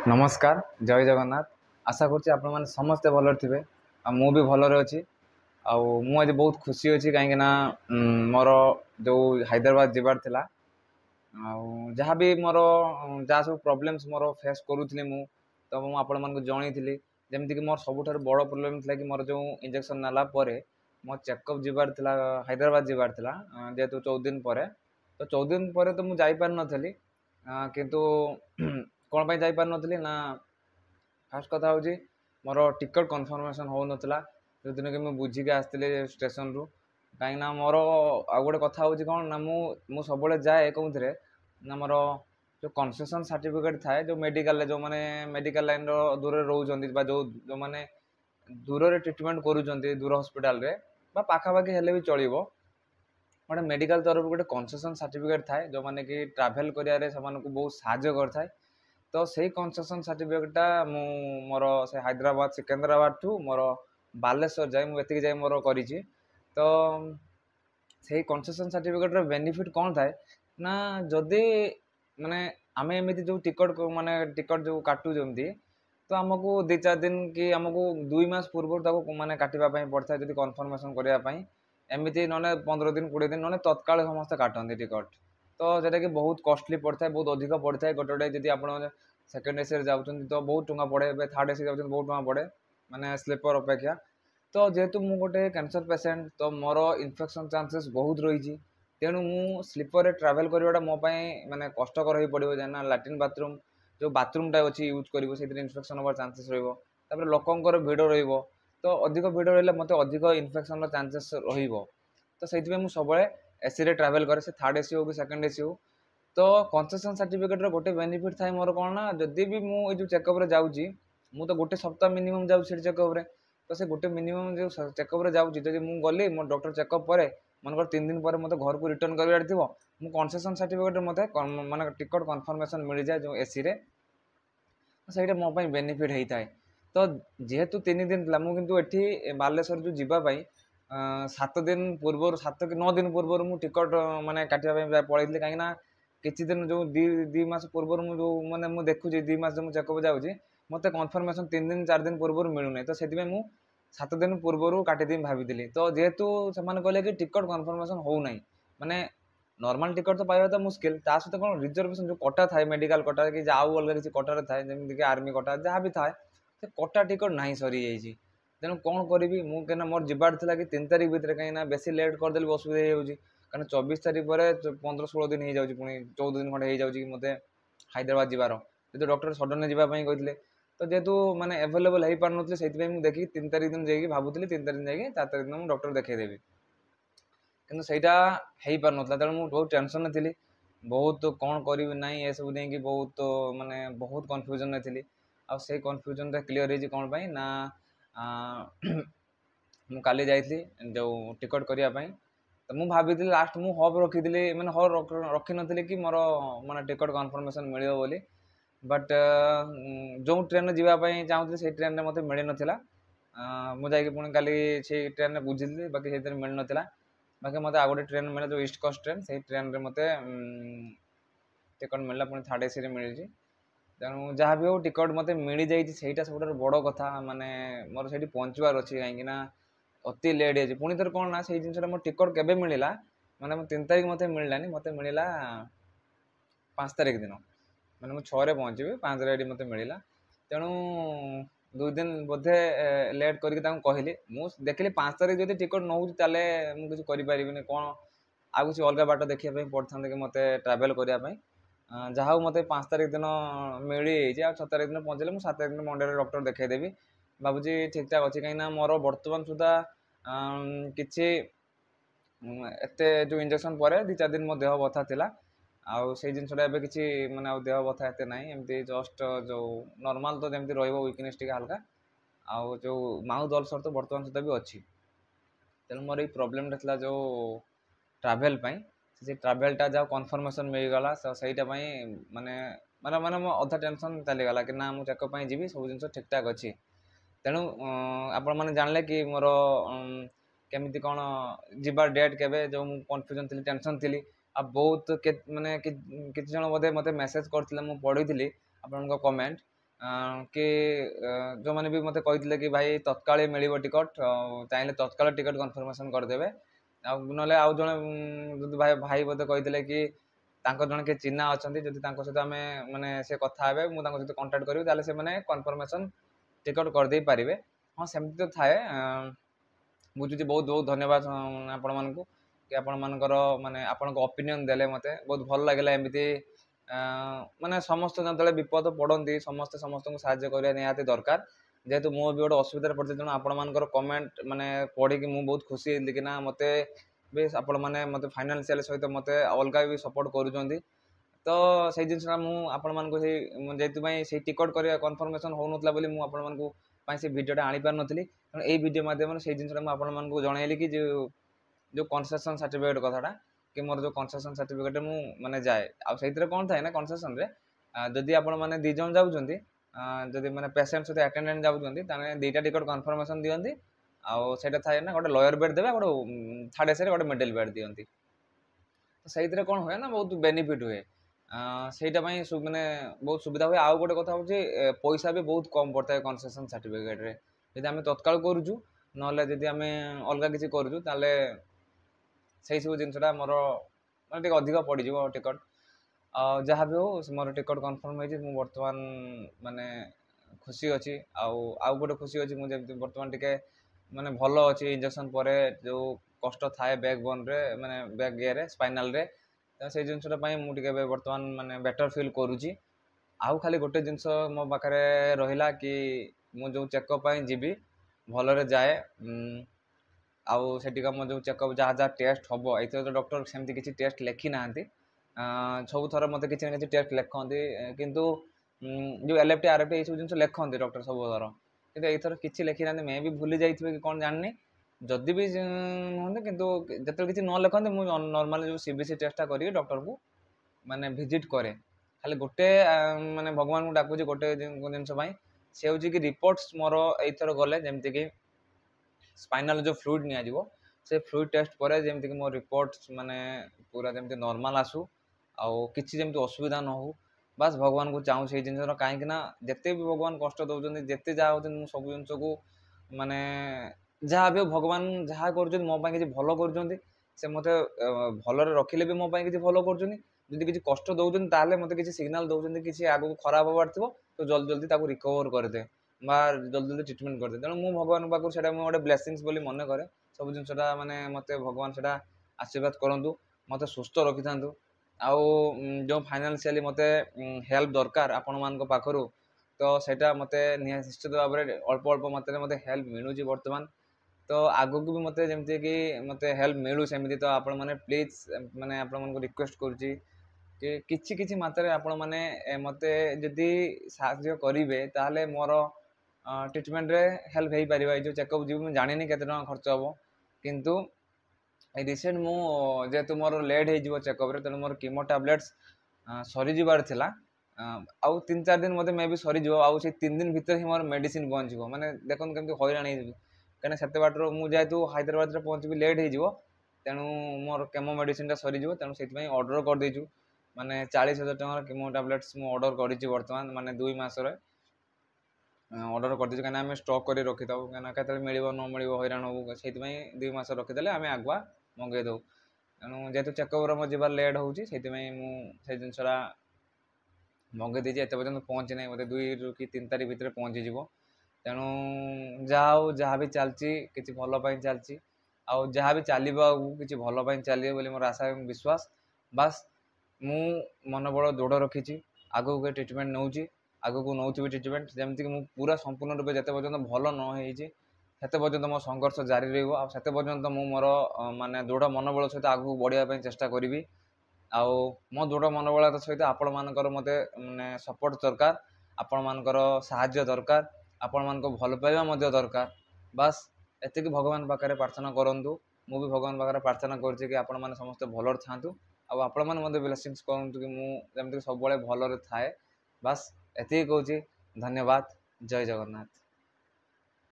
नमस्कार जय जगन्नाथ। आशा करुच्ची आपण मैंने समस्ते भल थे मु भी भलरे अच्छी आज बहुत खुशी अच्छी कहीं मोर जो हैदराबाद जीवार थिला जहाँ भी मोर जहाँ सब प्रोब्लेम्स मोर फेस करूली मु तो मुझे आपण मानक जन जमीक मोर सबुठ बड़ प्रोब्लेम था कि मोर जो इंजेक्शन नाला मो चेकअप जीवार थिला हैदराबाद जीवार थिला जेहेतु 14 दिन पर तो 14 दिन पर तो मुझे जापार नी किंतु कौन पर जापार नी ना फास्ट कथा हूँ मोर टिकट कन्फर्मेशन हो नाला जो दिन कि मुझे बुझिकी आसती स्टेशन रु कहीं मोर आ गए कथा हूँ कौन ना मु सब जाए कौन ना मोर जो कनसेसन सर्टिफिकेट थाए जो मेडिकल जो मैंने मेडिकल लाइन दूर रोच जो जो मैंने दूर ट्रिटमेंट करूँ दूर हस्पिटाल पाखापाखि हेल्ले भी चलो गोटे मेडिकल तरफ गोटे कनसेसन सर्टिफिकेट थाए जो मैंने कि ट्राभेल करियारे बहुत साहाଯ୍य करथाए तो सही कनसेसन सर्टिफिकेटा मोर से हैदराबाद सिकंदराबाद ठू मोर बालेश्वर जाए मुझे जाए मोर करी तो से कनसेसन सर्टिफिकेट बेनिफिट कौन थाए ना जदि माने आम एमती जो टिकट माने टिकट जो काटू जमी तो आमको 2-4 दिन कि आमको 2 मास पूर्व माने काटापी पड़ता है जब कन्फर्मेशन करने एमती ना 15 दिन 20 दिन ना तत्काल समस्त काटती टिकट तो जेटा कि बहुत कॉस्टली पड़ता है बहुत अधिक पड़ता है गोटे गोटे जब आप सेकेंड एसी जाऊँ तो बहुत टंका पड़े थर्ड एसी जाऊँ बहुत टंका पड़े माने स्लीपर अपेक्षा तो जेहेतु मु गोटे कैंसर पेसेंट तो मोर इन्फेक्शन चांसेस बहुत रही तेणु मु स्लीपर ट्रावेल करवाटा मो माने कष्टकर हो पड़ो जाना लाट्रिन बाथरूम जो बाथरूमटा अच्छी यूज कर इन्फेक्शन हमार चांसेस रोपर लोकंर भिड़ तो अधिक भिड़ रहा मत अधिक इन्फेक्शन चांसेस तो से सब एसी रे ट्रावेल करे से थर्ड एसी हो कि सेकेंड एसी हो तो कनसेसन सर्टिफिकेट गोटे बेनिफिट थाए मोर कौन ना जदि भी मुझे चेकअप जाऊँगी मु तो गोटे सप्ताह मिनिमम जाऊँ चेकअप तो से गोटे मिनिमम जो चेकअप जाऊँगी जब मुझे गली मो डॉक्टर चेकअप पर मनकर 3 दिन पर मत घर को रिटर्न कर मु कनसेसन सर्टिफिकेट मत माने टिकट कन्फर्मेशन मिल जाए जो एसी रे सहीटा मो बेनिफिट होता है तो जेहेतु 3 दिन था मुझे ये बालेश्वर जो जीवाई 7 दिन पूर्व 7 कि 9 दिन पूर्व मुझे टिकट माने काटापी पड़े कहीं किसी दिन जो दी मास पूर्व जो मैंने मुझे देखुची 2 मास जो चेकअप जाऊँगी मत कन्फर्मेशन 3 दिन 4 दिन पूर्व मिलूना तो से 7 दिन पूर्व काटिदेवी भाभी तो जेहेतु से कहले कि टिकट कन्फर्मेशन हो ना माने नॉर्मल टिकट तो पाइबा तो मुस्किल ता सहित कौन रिजर्वेशन जो कटा थाए मेडिकल कटा कि आउ अलग किसी कटार थाए जमीक आर्मी कटा जहाँ भी थाए से कटा टिकट ना सरी जाइए तेणु कौन करी मुझे मोर जीवार था कि 3 तारिख भितर कहीं बेसी लेट करदे असुविधा हो कारण 24 तारिख पर 15-16 दिन हो जाए पुणी 14 दिन खंडे हो जाए कि मत हैदराबाद जीवार जो डॉक्टर सडन जावाई कहते तो जेहेतु मैंने एभेलेबल हो पार नी से देखिए 3 तारिख दिन जाकि भावुली 3 तारिख जाकि 4 तारिख दिन डॉक्टर देखदेवी कि सहीटा हो पार ना तेणु मुझे बहुत टेंशन थी बहुत कौन करी ना ये सब नहीं बहुत माने बहुत कन्फ्यूजन में थी आ से कन्फ्यूजन क्लीयर हो कौन पाई ना मु काली जाइली जो टिकट करने तो मुझे भाभी लास्ट मु हब रखी मैंने हब रखी नी कि मोर माने टिकट कन्फर्मेशन मिले बोली बट जो ट्रेन जावाई चाहूँगी से ट्रेन में मत मिल नाला मुझे पुणी काली से ट्रेन में बुझी बाकी से मिल नाला बाकी मत आ गए ट्रेन मिले जो ईस्ट कोस्ट ट्रेन से ट्रेन में मत टिकट मिलला पुणी थर्ड एसी मिली तेणु जहाँ भी हो टिकट मत मिल जाइए सब बड़ कथा माने मोर से पहुँचवार अच्छी कहीं अति लेट है पुणी थर कौन ना से जिन मोर टिकट के मिलला माने 3 तारिख मत मिललानी मत मिलला 5 तारिख दिन मैंने मुझे 6 पहुँची 5 मत मिलला तेणु 2 दिन बोधे लेट करके कहली मुझे देखिली 5 तारिख जब टिकट नौ ताले मुझे करें कौन आ कुछ अलग बाट देखा पड़ता कि मत ट्रावेल करने जहाँ मत 5 तारिख दिन मिली 6 तारिख दिन पहुँचे मुझे 7 तारिख दिन मंडे डॉक्टर देखईदेवी भावुँ ठीक ठाक अच्छी कहीं मोर बर्तमान सुधा किसी एत जो इंजेक्शन पर 2-4 दिन मो देह बथा था आउ से जिनसा एवं किसी माने देह बथा एत ना एमती जस्ट जो नॉर्मल तो जमी वीकनेस टी हल्का आउ जो माउथ अल्सर तो बर्तमान सुधा भी अच्छी तेणु मोर ये प्रोब्लेम था जो ट्राभेल से ट्राभेलटा जहाँ कन्फर्मेशन मिलगला सहीटा माने माने माने मो अधा टेंशन चलीगला कि ना मुझे चेकअप जी सब जिन ठीक ठाक अच्छी तेणु आपण मैंने जानले कि मोर केमिति कौन जीवार डेट के जो कन्फ्यूजन थी टेंशन थी आ बहुत माने कि जन बोधे मत मेसेज करते मुझे पढ़ी आपण कमेंट कि जो मैंने भी मते कहते कि भाई तत्काल मिल टिकट चाहिए तत्काल टिकट कन्फर्मेशन करदे ना आउ जड़े भाई भाई बोधे कहते कि जन के चिन्हा अच्छा जदि सहित आम मैंने से कथा हे मुझे सहित कंटाक्ट करी से कन्फर्मेशन टिकट करदे पारे। हाँ सेमती तो थाए बुझुची बहुत बहुत धन्यवाद आपण मानक कि आपण मानकर माने आपण ओपिनियन देले मते बहुत भल लगे एमती माने समस्त जो विपद पड़ती समस्ते समस्त को साहाଯ୍य करने निहाती दरकार जेहेतु मु भी गोटे असुविधा पड़े तेणु आपण मानकर कमेंट माने पढ़ी कि बहुत खुशी कि ना मते भी आपण मैंने मते फाइनेंशियल सहित मते अलग भी सपोर्ट करुँच तो से जिनसा मुझे टिकट कर कन्फर्मेशन हो नाला मुझे से भिडटा आनी पार नी तेणु यही भिड मध्यम से जिनसा मुझे जनइली कि जो कनसेसन सर्टिफिकेट कथाटा कि मोर जो कनसेसन सर्टिफिकेट मु माने जाए आउ कौन थाए ना कनसेसन रे जदि आपण मैंने दी जन जाऊँगी जदि मैंने पेसेंट सहित अटेंडेंट जाऊँगी दुईटा टिकट कन्फर्मेशन दिखती आउ से थाए ना गोटे लयर बेड देवे गोटे थर्ड एसी गोटे मिडल बेड दिखती तो से कौन हुए ना बहुत बेनिफिट हुए से मैंने बहुत सुविधा हुए आउ गोटे कथा हूँ पैसा भी बहुत कम पड़ता है कनसेसन सर्टिफिकेट रे यदि आम तत्काल करूँ ना जदि आम अलग किसी करूँ से सब जिनसा मोर मैं अधिक पड़ो टिकट जहाँ भी हो मोर टिकट कन्फर्म हो बर्तमान माने खुशी अच्छी आउ गोटे खुशी अच्छी मुझे बर्तमान टिके माने भल अच्छी इंजेक्शन पर जो कष्ट थाए बैक बोन रे माने बैक ये स्पाइनाल रे से जिनसा मुझे बर्तमान माने बेटर फिल करुँची आउ खाली गोटे जिनस मो पाखे रहा कि मु जो चेकअप जीवी भलरे जाए आउ सेठिका मो जो चेकअप जहाँ जहाँ टेस्ट हम ये तो डॉक्टर सेमती किसी टेस्ट लिखी ना सब थर मत कि टेस्ट लिखती किंतु जो एलएफटी आरएफटी ये सब जिन लिखती डॉक्टर सब थर कि एथर किसी लिखी ना मैं भी भूली जाइए कि कौन जानी जदि भी हमें कितु जो किसी न लिखते मुझे नॉर्मल जो सीबीसी टेस्टा करी डॉक्टर को माने विजिट करे खाली गोटे माने भगवान को डाकुची गोटे जिनस से हूँ कि रिपोर्ट्स मोर एथर गले जमती कि स्पाइनाल जो फ्लूइड नि से फ्लूइड टेस्ट पर जमती कि मोर रिपोर्ट्स माने पूरा जमती नॉर्मल आसू आउ किसी जमती असुविधा न हो बस भगवान को चाहूँ से जिन कहीं जिते भी भगवान कष्ट दौरान जिते जहाँ हो सब जिन को माने जहाँ भी भगवान जहाँ कर मो किसी भल कर मत भल रखिले भी मो किसी भल कर किसी कष्ट दौरान ताले मत किसी सिग्नाल दौरान किसी आगू खराब हबार थो तो जल्दी जल्दी रिकवर करदे बा जल्दी जल्दी ट्रिटमेंट करदे तेणु मु भगवान पाक से गोटे ब्लेसिंग्स बोली मन करे सब जिनसा माने मत भगवान से आशीर्वाद करूँ मत सुस्थ रखि था आउ जो फाइनेंशियली मत हेल्प दरकार आपण मान पाखर तो सेटा मत निश्चित भाव में अल्प अल्प मात्रा मत हेल्प मिलूँ बर्तमान तो आगू भी मत जमती कि मत हेल्प मिलू सेमती तो आपण मैंने प्लीज माने आपण रिक्वेस्ट करुच्ची कि किछि मात्रा आपण मैंने मत जदि साहाय्य करेंगे ताहले मोर ट्रिटमेंट रे हेल्प हो पार जो चेकअप जी जानी के खर्च हम किंतु रिसेंट मु जेहेतु मोर लेट हो चेकअप तेणु मोर कीमो टैबलेट्स सरीजार था आउ 3-4 दिन मत मे भी सरीज आउ से 3 दिन भितर ही मोर मेडिसिन पहुँचो मैंने देखो केमती हैरान कहीं से बाटर मुझे जेहेतु हैदराबाद पहुँची लेट हो तेणु मोर केमो मेडिसिन सरीज तेणु से अर्डर कर देचु माने 40,000 टंकार कीमो टैबलेट्स मु ऑर्डर करी बर्तमान माने 2 मासरे ऑर्डर कर कहीं आम स्टॉक कर रखी था कहीं मिल न मिल हैरान हो से 2 मास रखीदे आम आगुआ मंगई दो तेणु जेहेतु चेकअप मो जबार लेट होती से जिनसा मंगई देती एत पर्यटन पहुँची ना मतलब 2 कि 3 तारीख भितर पहुँची तेणु जहाँ जहाँ भी चलती किसी भल चलती आउ जहाँ भी चलो किसी भल चलिए बोली मोर आशा एवं विश्वास बस मु मनोबल दृढ़ रखी आगू के ट्रिटमेंट नौ आगू को नौ ट्रिटमेंट जमीक पूरा संपूर्ण रूप जिते पर्यटन भल नई से पर्यटन मो संघर्ष जारी रही पर्यटन मु मोर माने दृढ़ मनोबल सहित आगू बढ़ाई चेष्टा करी आउ मो दृढ़ मनोबल सहित आपण मानकर मत माने सपोर्ट दरकार आपण मानकर साहाय्य दरकार आपण मान भल पाइबा दरकार बस एतिक भगवान पाखे प्रार्थना करूँ मु भी भगवान पाखे प्रार्थना करुँच कि आपण मैंने समस्त भलर था आपण मैंने ब्लेसिंग्स करूँ कि मुझे सब भलरे थाए बस एति कहूँ धन्यवाद जय जगन्नाथ।